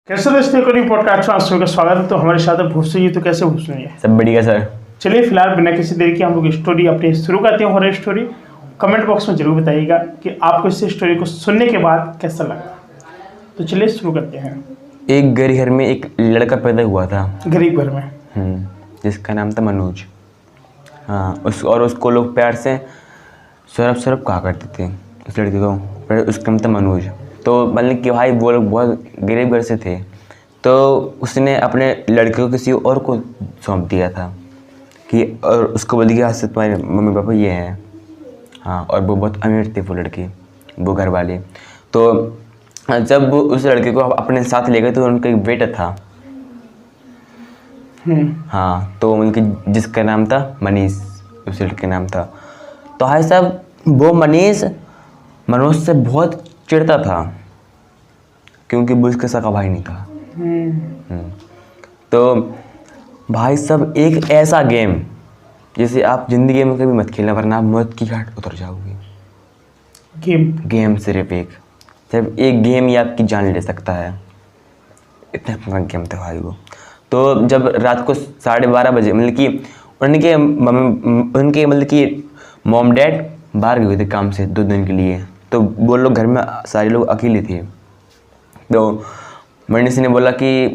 कैसे दोस्तों को पॉडकास्ट में आप सभी का स्वागत है। तो हमारे साथ है भूषण जी। तो कैसे भूषण जी? सब बढ़िया सर। चलिए फिलहाल बिना किसी देर के हम लोग स्टोरी अपनी शुरू करते हैं। हॉरर स्टोरी कमेंट बॉक्स में जरूर बताइएगा कि आपको इस स्टोरी को सुनने के बाद कैसा लगा। तो चलिए शुरू करते हैं। एक गरीब घर में एक लड़का पैदा हुआ था। गरीब घर में जिसका नाम था मनोज। हाँ, उसको लोग प्यार से सौरभ सौरभ कहा करते थे उस लड़के को, पर उसका नाम था मनोज। तो मतलब कि भाई वो लोग बहुत गरीब घर से थे, तो उसने अपने लड़के को किसी और को सौंप दिया था कि, और उसको बोल दिया से तुम्हारे मम्मी पापा ये हैं। हाँ, और वो बहुत अमीर थे वो लड़के, वो घर वाले। तो जब वो उस लड़के को अपने साथ ले गए तो उनका एक बेटा था। हाँ, तो उनके जिसका नाम था मनीष, उस लड़के का नाम था। तो भाई साहब वो मनीष मनोज से बहुत चिढ़ता था क्योंकि वो उसका सगा भाई नहीं था। तो भाई साहब एक ऐसा गेम जैसे आप जिंदगी में कभी मत खेलना वरना आप मौत की घाट उतर जाओगे। गेम सिर्फ एक गेम ही आपकी जान ले सकता है, इतना अपना गेम था भाई वो। तो जब रात को 12:30 बजे मतलब कि उनके मतलब कि मॉम डैड बाहर गए थे काम से 2 दिन के लिए, तो वो लोग घर में सारे लोग अकेले थे। तो मनीष ने बोला कि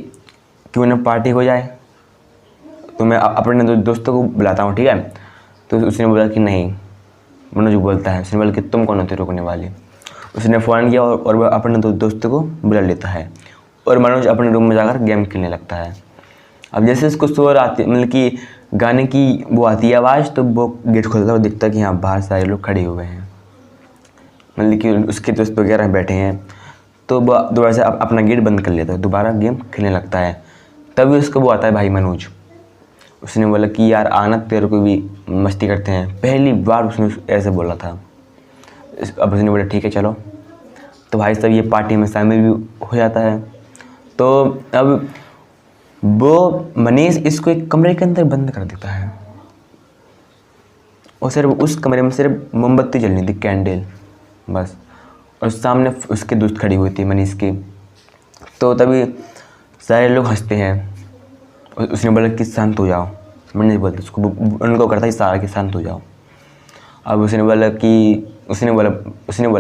क्यों ना पार्टी हो जाए, तो मैं अपने दोस्तों को बुलाता हूँ, ठीक है। तो उसने बोला कि नहीं। मनोज बोलता है, उसने बोला कि तुम कौन होते रोकने वाले। उसने फ़ोन किया और वह अपने दोस्तों को बुला लेता है और मनोज अपने रूम में जाकर गेम खेलने लगता है। अब जैसे उसको शोर आती मतलब कि गाने की वो आती है आवाज़, तो वो गेट खोलता है और दिखता है कि हाँ बाहर सारे लोग खड़े हुए हैं, मतलब कि उसके दोस्त वगैरह बैठे हैं। तो वो दोबारा से अपना गेट बंद कर लेता है, दोबारा गेम खेलने लगता है। तभी उसको वो आता है भाई मनोज। उसने बोला कि यार आना, तेरे को भी मस्ती करते हैं। पहली बार उसने ऐसे बोला था। अब उसने बोला ठीक है चलो। तो भाई साहब ये पार्टी में शामिल भी हो जाता है। तो अब वो मनीष इसको एक कमरे के अंदर बंद कर देता है और सिर्फ उस कमरे में सिर्फ मोमबत्ती जलनी थी, कैंडल बस, और सामने उसके दोस्त खड़ी हुई थी मनीष की। तो तभी सारे लोग हंसते हैं। उसने बोला कि शांत हो जाओ। मनीष बोलते उसको, उनको करता है सारा कि शांत हो जाओ। अब उसने बोला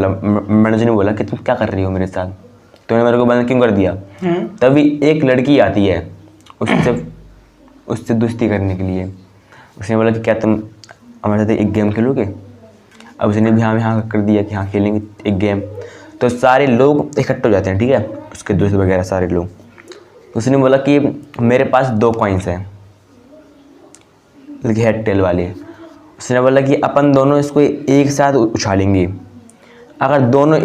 मनोज ने बोला कि तुम क्या कर रही हो मेरे साथ, तुमने मेरे को बंद क्यों कर दिया। तभी एक लड़की आती है उससे दोस्ती करने के लिए। उसने बोला कि क्या तुम हमारे साथ एक गेम खेलोगे। अब उसने भी हाँ कर दिया कि हाँ खेलेंगे एक गेम। तो सारे लोग इकट्ठे हो जाते हैं, ठीक है, उसके दोस्त वगैरह सारे लोग। उसने बोला कि मेरे पास 2 कॉइन्स हैं, हेड टेल वाले। उसने बोला कि अपन दोनों इसको एक साथ उछालेंगे। अगर दोनों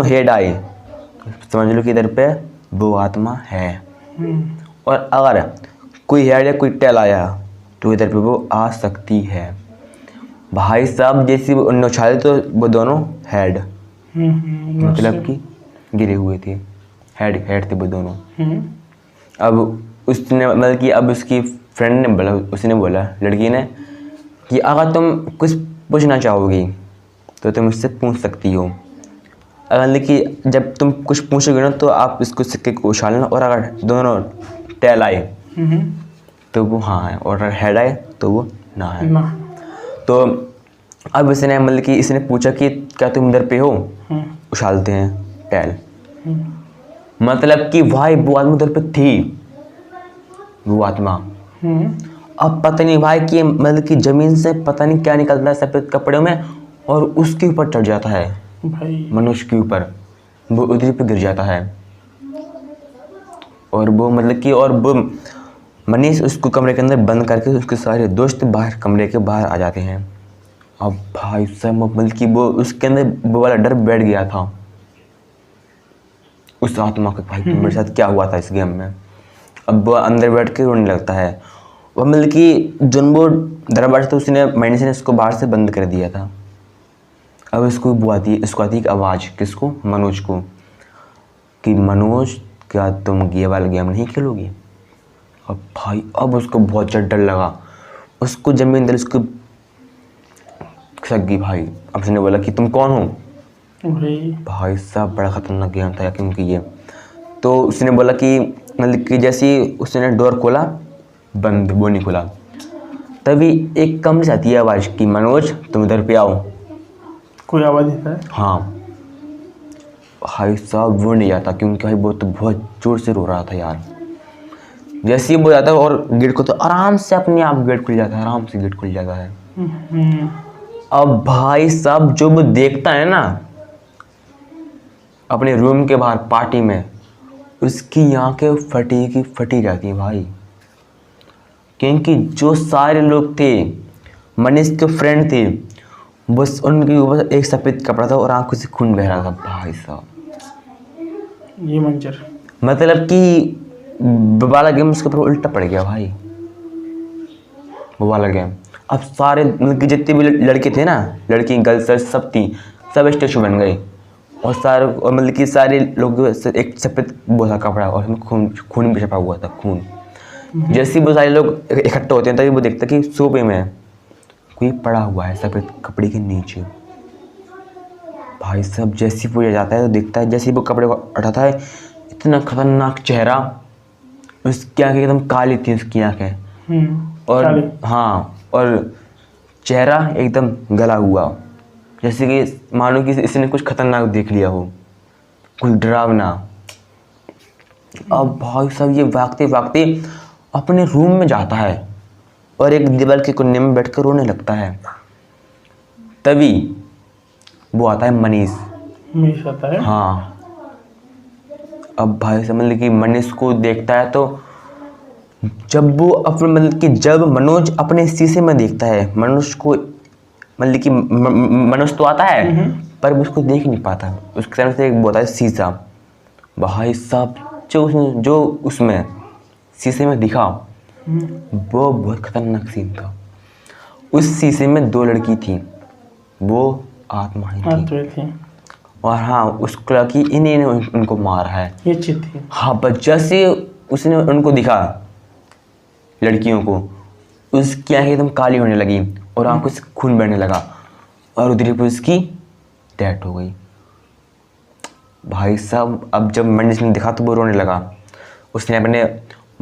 हेड आए समझ लो कि इधर पे वो आत्मा है, और अगर कोई हेड या कोई टेल आया तो इधर पे वो आ सकती है। भाई साहब जैसे उन्होंने उछाले तो वो दोनों हेड मतलब कि गिरे हुए थे, हेड थे वो दोनों। अब उसने मतलब कि अब उसकी फ्रेंड ने बोला, उसने बोला लड़की ने कि अगर तुम कुछ पूछना चाहोगी तो तुम मुझसे पूछ सकती हो। अगर लेकिन जब तुम कुछ पूछोगे ना तो आप इसको सिक्के को उछालना, और अगर दोनों टेल आए तो वो हाँ है, और अगर हेड आए तो वो ना है। तो अब इसने मतलब कि इसने पूछा कि क्या तुम इधर पे हो, उछालते हैं टेल। मतलब कि भाई वो आत्मा उधर पे थी, वो आत्मा। अब पता नहीं भाई कि मतलब कि जमीन से पता नहीं क्या निकलता है सफ़ेद कपड़ों में, और उसके ऊपर चढ़ जाता है भाई, मनुष्य के ऊपर। वो उधर पे गिर जाता है, और वो मतलब कि और वो मनीष उसको कमरे के अंदर बंद करके उसके सारे दोस्त बाहर कमरे के बाहर आ जाते हैं। अब भाई सब मतलब कि वो उसके अंदर वो वाला डर बैठ गया था उस आत्मा का, भाई मेरे साथ क्या हुआ था इस गेम में। अब वो अंदर बैठ के रोने लगता है। वो मतलब कि जन वो दरबार से उसने मनीष ने इसको बाहर से बंद कर दिया था। अब इसको आती है आवाज़, किसको, मनोज को, कि मनोज क्या तुम ये वाला गेम नहीं खेलोगी। अब भाई अब उसको बहुत डर लगा, उसको जमीन दर उसको खसक गई भाई। अब उसने बोला कि तुम कौन हो। भाई साहब बड़ा ख़तरनाक गेम था क्योंकि ये तो उसने बोला कि मतलब कि जैसे ही उसने डोर खोला, बंद, वो नहीं खुला। तभी एक कमरे से आती है आवाज़ कि मनोज तुम इधर पे आओ। कोई आवाज़ देता है? हाँ भाई साहब, वो नहीं आता क्योंकि भाई वो तो बहुत ज़ोर से रो रहा था यार। जैसे ही वो जाता है और गेट को, तो आराम से अपने आप गेट खुल जाता है, आराम से गेट खुल जाता है। अब भाई साहब जो वो देखता है ना अपने रूम के बाहर पार्टी में, उसकी आंखें फटी की फटी जाती है भाई। क्योंकि जो सारे लोग थे, मनीष के फ्रेंड थे, बस उनके ऊपर एक सफ़ेद कपड़ा था और आंखों से खून बह रहा था भाई साहब। ये मंजर, मतलब कि वो वाला गेम उसके ऊपर उल्टा पड़ गया भाई, वो वाला गेम। अब सारे मतलब कि जितने भी लड़के थे ना, लड़की गर्ल्स सब थी, सब स्टेचू बन गए। और सारे, और मतलब कि सारे लोग एक सफ़ेद वो था कपड़ा और उसमें खून खून भी छपा हुआ था, खून। जैसे ही वो सारे लोग इकट्ठे होते हैं तभी वो देखता कि सोफे में कोई पड़ा हुआ है सफ़ेद कपड़े के नीचे। भाई साहब जैसे ही वो जाता है तो देखता है, जैसे ही वो कपड़े को उठाता है, इतना खतरनाक चेहरा, उसकी आँखें एकदम काली थी, उसकी आँखें। और काली। हाँ, और चेहरा एकदम गला हुआ, जैसे कि मानो कि इसने कुछ खतरनाक देख लिया हो, कुछ डरावना। अब भाई साहब ये भागते भागते अपने रूम में जाता है और एक दीवार के कोने में बैठकर रोने लगता है। तभी वो आता है मनीष। मनीष आता है? हाँ। अब भाई साहब मतलब कि मनीष को देखता है तो जब वो अपने मतलब कि जब मनोज अपने शीशे में देखता है, मनोज को मतलब कि मनोज तो आता है पर वो उसको देख नहीं पाता, उसके सामने से एक वो होता है शीशा। भाई साहब जो उसमें शीशे में दिखा वो बहुत खतरनाक सीन था। उस शीशे में 2 लड़की थी, वो आत्माएं थी। और हाँ, उसको लगा कि इन्हीं ने उनको मारा है, ये चीज थी। हाँ, बस जैसे उसने उनको दिखा लड़कियों को, उसकी आंखें एकदम काली होने लगी और आंखों से खून बहने लगा और उधर पर उसकी डेथ हो गई। भाई साहब अब जब मनीष ने देखा तो वो रोने लगा। उसने अपने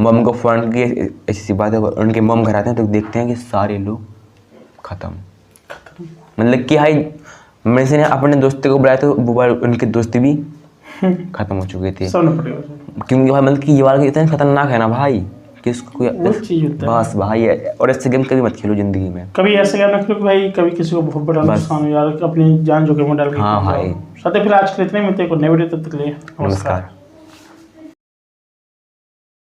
मम को फ़ोन किया, ऐसी बात है, उनके मम घर आते हैं तो देखते हैं कि सारे लोग ख़त्म। मतलब कि भाई मनीष ने अपने दोस्तों को बुलाया तो वो उनके दोस्त भी ख़त्म हो चुके थे। क्योंकि भाई मतलब कि ये वाला इतना खतरनाक है ना भाई कि इसको कोई बस भाई है। और ऐसे गेम कभी मत खेलो ज़िंदगी में, कभी ऐसे गेम ना खेलो कि भाई कभी किसी को बहुत बड़ा नुकसान हो यार, अपनी जान जोखिम में डाल के। हाँ भाई। साथ ही फिर आज के लिए इतने मिलते हैं, नए वीडियो तब तक के लिए नमस्कार।